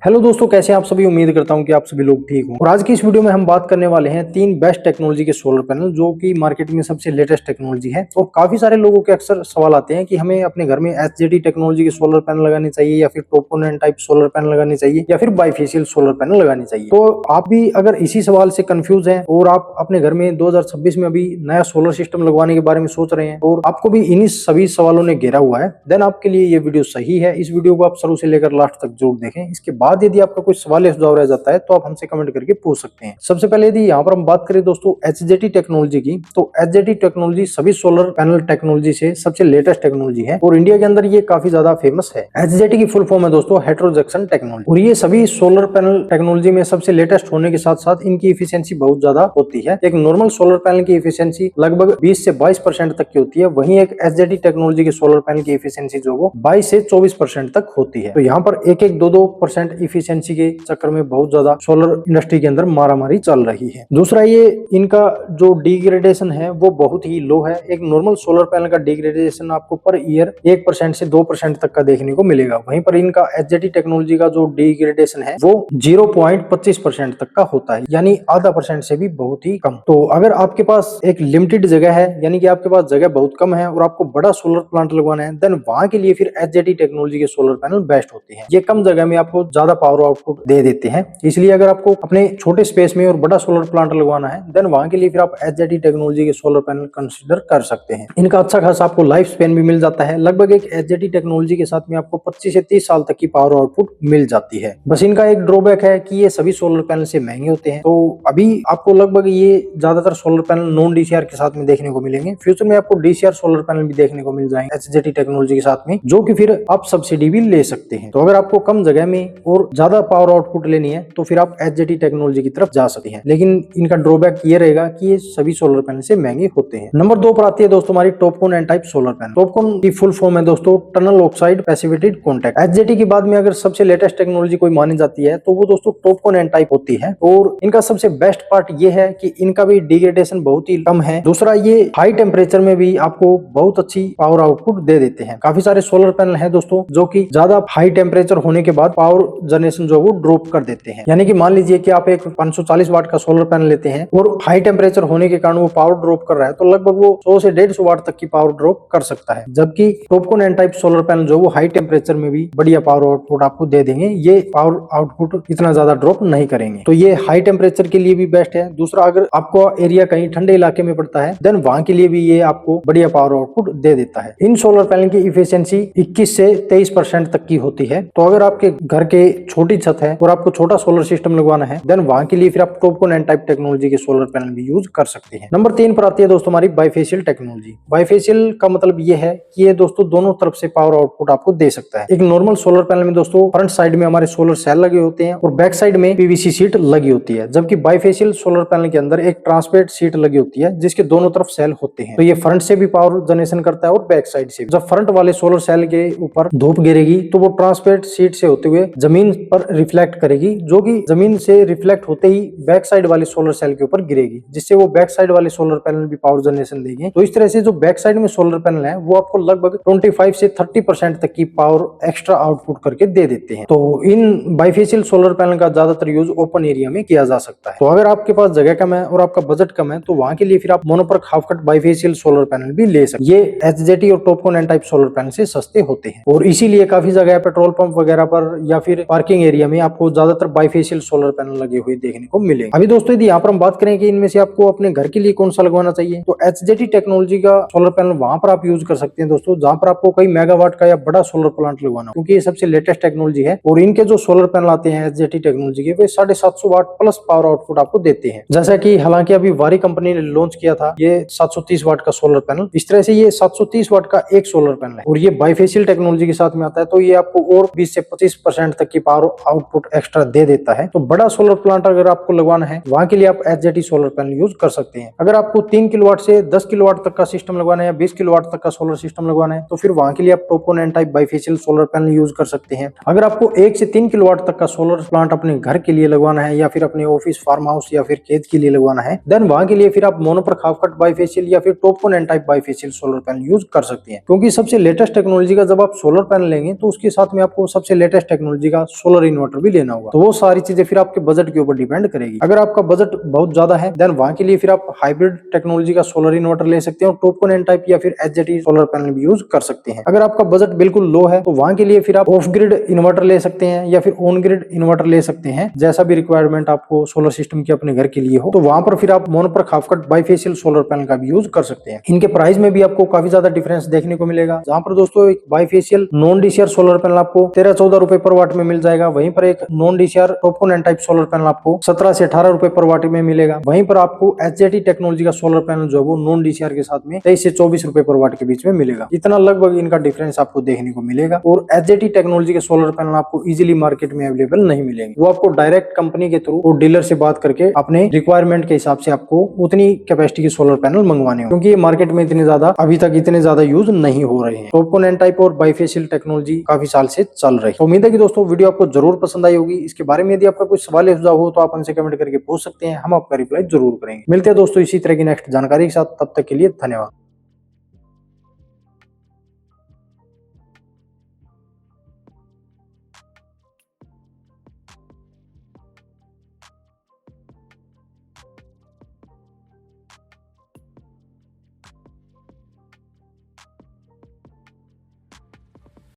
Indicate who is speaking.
Speaker 1: Hello दोस्तों, कैसे हैं आप सभी। उम्मीद करता हूं कि आप सभी लोग ठीक हों। और आज की इस वीडियो में हम बात करने वाले हैं 3 बेस्ट टेक्नोलॉजी के सोलर पैनल जो कि मार्केट में सबसे लेटेस्ट टेक्नोलॉजी है। और काफी सारे लोगों के अक्सर सवाल आते हैं कि हमें अपने घर में एचजेटी टेक्नोलॉजी के सोलर पैनल लगाने चाहिए या फिर टोपोनेंट टाइप सोलर पैनल लगाने चाहिए या फिर बाइफेशियल सोलर पैनल लगाने चाहिए। तो आप भी अगर इसी सवाल से कंफ्यूज हैं और आप अपने घर में 2026 में अभी नया सोलर सिस्टम लगवाने के बारे में सोच रहे हैं और आपको भी इन्हीं सभी सवालों ने घेरा हुआ है, देन आपके लिए ये वीडियो सही है। इस वीडियो को आप शुरू से लेकर लास्ट तक जरूर देखें। इसके बाद यदि आपका कोई सवाल या सुझाव रह जाता है तो आप हमसे कमेंट करके पूछ सकते हैं। सबसे पहले यदि यहाँ पर हम बात करें दोस्तों एचजेटी टेक्नोलॉजी की, तो एचजेटी टेक्नोलॉजी सभी सोलर पैनल टेक्नोलॉजी से सबसे लेटेस्ट टेक्नोलॉजी है और इंडिया के अंदर ये काफी ज्यादा फेमस है। एचजेटी की फुल फॉर्म है दोस्तों हेटेरोजंक्शन टेक्नोलॉजी, और ये सभी सोलर पैनल टेक्नोलॉजी में सबसे लेटेस्ट होने के साथ साथ इनकी इफिशियंसी बहुत ज्यादा होती है। एक नॉर्मल सोलर पैनल की इफिशियंसी लगभग 20 से 22% तक की होती है, वहीं एक एचजेटी टेक्नोलॉजी के सोलर पैनल की इफिशियंसी जो वो 22 से 24% तक होती है। तो यहाँ पर 1-2% इफिशियंसी के चक्कर में बहुत ज्यादा सोलर इंडस्ट्री के अंदर मारामारी चल रही है। दूसरा, ये इनका जो डिग्रेडेशन है वो बहुत ही लो है। एक नॉर्मल सोलर पैनल का डिग्रेडेशन आपको पर ईयर 1% से 2% तक का देखने को मिलेगा, वहीं पर इनका एचजेटी टेक्नोलॉजी का जो डिग्रेडेशन है वो 0.25% तक का होता है, यानी आधा % से भी बहुत ही कम। तो अगर आपके पास एक लिमिटेड जगह है, यानी कि आपके पास जगह बहुत कम है और आपको बड़ा सोलर प्लांट लगवाना है, देन वहां के लिए फिर एचजेटी टेक्नोलॉजी के सोलर पैनल बेस्ट होते हैं। ये कम जगह में आपको ज्यादा पावर आउटपुट दे देते हैं, इसलिए अगर आपको अपने छोटे स्पेस में और बड़ा सोलर प्लांट लगवाना है देन वहां के लिए फिर आप एचजेटी टेक्नोलॉजी के सोलर पैनल कंसीडर कर सकते हैं। इनका अच्छा खासा आपको लाइफ स्पेन भी मिल जाता है। लगभग एक एचजेटी टेक्नोलॉजी के साथ में आपको 25 से 30 साल तक की पावर आउटपुट मिल जाती है। बस इनका एक ड्रॉबैक है कि ये सभी सोलर पैनल से महंगे होते हैं। तो अभी आपको लगभग ये ज्यादातर सोलर पैनल नॉन डीसीआर के साथ में देखने को मिलेंगे। फ्यूचर में आपको डीसीआर सोलर पैनल भी देखने को मिल जाएंगे एचजेटी टेक्नोलॉजी के साथ में, जो कि फिर आप सब्सिडी भी ले सकते हैं। तो अगर आपको कम जगह में और ज्यादा पावर आउटपुट लेनी है तो फिर आप एचजेटी टेक्नोलॉजी की तरफ जा सकते हैं, लेकिन इनका ड्रॉबैक ये रहेगा कि ये सभी सोलर पैनल से महंगे होते हैं। नंबर 2 पर आती है दोस्तों हमारी TOPCon N type solar panel. TOPCon की फुल फॉर्म है दोस्तों tunnel oxide passivated contact. HJT के बाद में अगर सबसे लेटेस्ट टेक्नोलॉजी कोई मानी जाती है तो वो दोस्तों टॉपकॉन एन टाइप होती है, और इनका सबसे बेस्ट पार्ट ये है कि इनका भी डिग्रेडेशन बहुत ही कम है। दूसरा, ये हाई टेम्परेचर में भी आपको बहुत अच्छी पावर आउटपुट दे देते हैं। काफी सारे सोलर पैनल है दोस्तों जो कि ज्यादा हाई टेम्परेचर होने के बाद पावर जनरेशन जो वो ड्रॉप कर देते हैं, यानी कि मान लीजिए कि आप एक 540 वाट का सोलर पैनल लेते हैं और हाई टेम्परेचर होने के कारण वो पावर ड्रॉप कर रहा है, तो लगभग वो 100 से 150 वाट तक की पावर ड्रॉप कर सकता है। जबकि TOPCon N type solar panel जो वो हाई टेम्परेचर में भी बढ़िया पावर आउटपुट आपको दे देंगे, ये पावर आउटपुट इतना ज्यादा ड्रॉप नहीं करेंगे। तो ये हाई टेम्परेचर के लिए भी बेस्ट है। दूसरा, अगर आपको एरिया कहीं ठंडे इलाके में पड़ता है देन वहां के लिए भी ये आपको बढ़िया पावर आउटपुट दे देता है। इन सोलर पैनल की इफिशियंसी 21 से 23% तक की होती है। तो अगर आपके घर के छोटी छत है और आपको छोटा सोलर सिस्टम लगवाना है देन वहां के लिए फिर आप टॉपकॉन एन टाइप टेक्नोलॉजी के सोलर पैनल भी यूज कर सकते हैं। नंबर 3 पर आती है दोस्तों हमारी बाइफेशियल टेक्नोलॉजी। बाइफेशियल का मतलब ये है कि ये दोस्तों दोनों तरफ से पावर आउटपुट आपको दे सकता है। एक नॉर्मल सोलर पैनल में दोस्तों फ्रंट साइड में हमारे सोलर सेल लगे होते हैं और बैक साइड में पीवीसी शीट लगी होती है, जबकि बाइफेशियल सोलर पैनल के अंदर एक ट्रांसपेरेंट शीट लगी होती है जिसके दोनों तरफ सेल होते हैं। तो ये फ्रंट से भी पावर जनरेशन करता है और बैक साइड से। जब फ्रंट वाले सोलर सेल के ऊपर धूप गिरेगी तो वो ट्रांसपेरेंट शीट से होते हुए जमीन पर रिफ्लेक्ट करेगी, जो कि जमीन से रिफ्लेक्ट होते ही बैक साइड वाले सोलर सेल के ऊपर गिरेगी, जिससे वो बैक साइड वाले सोलर पैनल भी पावर जनरेशन देंगे। तो इस तरह से जो बैक साइड में सोलर पैनल है वो आपको लगभग 25 से 30% तक की पावर एक्स्ट्रा आउटपुट करके दे देते हैं। तो इन बाइफेशियल सोलर पैनल का ज्यादातर यूज ओपन एरिया में किया जा सकता है। तो अगर आपके पास जगह कम है और आपका बजट कम है तो वहां के लिए फिर आप mono PERC half cut bifacial solar panel भी ले सकते हैं। ये एचजेटी और TOPCon N type solar panel से सस्ते होते हैं और इसीलिए काफी जगह पेट्रोल पंप वगैरह पर या फिर पार्किंग एरिया में आपको ज्यादातर बाइफेशियल सोलर पैनल लगे हुए देखने को मिलेंगे। अभी दोस्तों यदि यहाँ पर हम बात करें कि इनमें से आपको अपने घर के लिए कौन सा लगवाना चाहिए, तो एचजेटी टेक्नोलॉजी का सोलर पैनल वहां पर आप यूज कर सकते हैं दोस्तों जहां पर आपको कई मेगावाट का या बड़ा सोलर प्लांट लगवाना, क्योंकि ये सबसे लेटेस्ट टेक्नोलॉजी है और इनके जो सोलर पैनल आते हैं एचजेटी टेक्नोलॉजी के वे 750 वाट प्लस पावर आउटपुट आपको देते हैं। जैसा कि हालांकि अभी वारी कंपनी ने लॉन्च किया था ये 730 वाट का सोलर पैनल, इस तरह से ये 730 वाट का एक सोलर पैनल है और ये बाइफेशियल टेक्नोलॉजी के साथ में आता है, तो ये आपको और 20 से 25% तक की पावर आउटपुट एक्स्ट्रा दे देता है। तो बड़ा सोलर प्लांट अगर आपको लगवाना है वहां के लिए आप एचजेटी सोलर पैनल यूज कर सकते हैं। अगर आपको 3 किलोवाट से 10 किलोवाट तक का सिस्टम लगवाना है या 20 किलोवाट तक का सोलर सिस्टम लगवाना है तो फिर वहां के लिए आप TOPCon N type bifacial solar panel use कर सकते हैं। अगर आपको 1 से 3 किलोवाट तक का सोलर प्लांट अपने घर के लिए लगवाना है या फिर अपने ऑफिस, फार्म हाउस या फिर खेत के लिए लगवाना है देन वहां के लिए फिर आप मोनोपर्क हाफ कट बाइफेशियल या फिर TOPCon N type bifacial solar panel use कर सकते हैं। क्योंकि सबसे लेटेस्ट टेक्नोलॉजी का जब आप सोलर पैनल लेंगे तो उसके साथ में आपको सबसे लेटेस्ट टेक्नोलॉजी का सोलर इन्वर्टर भी लेना होगा। तो वो सारी चीजें फिर आपके बजट के ऊपर डिपेंड करेगी। अगर आपका बजट बहुत ज्यादा है देन वहां के लिए फिर आप हाइब्रिड टेक्नोलॉजी का सोलर इन्वर्टर ले सकते हैं और टॉपकॉन एन टाइप या फिर एचजेटी सोलर पैनल भी यूज कर सकते हैं। अगर आपका बजट बिल्कुल लो है तो वहां के लिए फिर आप ऑफ ग्रिड इन्वर्टर ले सकते हैं या फिर ऑन ग्रिड इन्वर्टर ले सकते हैं, जैसा भी रिक्वायरमेंट आपको सोलर सिस्टम की अपने घर के लिए हो। तो वहां पर फिर आप मोनो पर खाफकट बाइफेशियल सोलर पैनल का भी यूज कर सकते हैं। इनके प्राइस में भी आपको काफी ज्यादा डिफरेंस देखने को मिलेगा। जहां पर दोस्तों एक bifacial non DCR solar panel आपको 13-14 रुपए पर वाट में मिल जाएगा, वहीं पर एक non DCR TOPCon N type solar panel आपको 17 से 18 रुपए पर वाट में मिलेगा। वहीं पर आपको एचजेटी टेक्नोलॉजी का सोलर पैनल जो है वो नॉन डीसीआर के साथ में 23 से 24 रुपए पर वाट के बीच में मिलेगा। इतना लगभग इनका डिफरेंस आपको देखने को मिलेगा। और एचजेटी टेक्नोलॉजी के सोलर पैनल आपको इजीली मार्केट में अवेलेबल नहीं मिलेंगे। वो आपको डायरेक्ट कंपनी के थ्रू और डीलर से बात करके अपने रिक्वायरमेंट के हिसाब से आपको उतनी कैपेसिटी के सोलर पैनल मंगवाने होंगे, क्योंकि ये मार्केट में अभी तक इतने ज्यादा यूज नहीं हो रहे हैं। टॉपकॉन एन टाइप और बाइफेशियल टेक्नोलॉजी काफी साल से चल रही है। तो उम्मीद है कि दोस्तों वीडियो आपको जरूर पसंद आई होगी। इसके बारे में यदि आपका कोई सवाल या सुझाव हो तो आप हमसे कमेंट करके पूछ सकते हैं, हम आपका रिप्लाई जरूर करेंगे। मिलते हैं दोस्तों इसी तरह की नेक्स्ट जानकारी के साथ, तब तक के लिए धन्यवाद।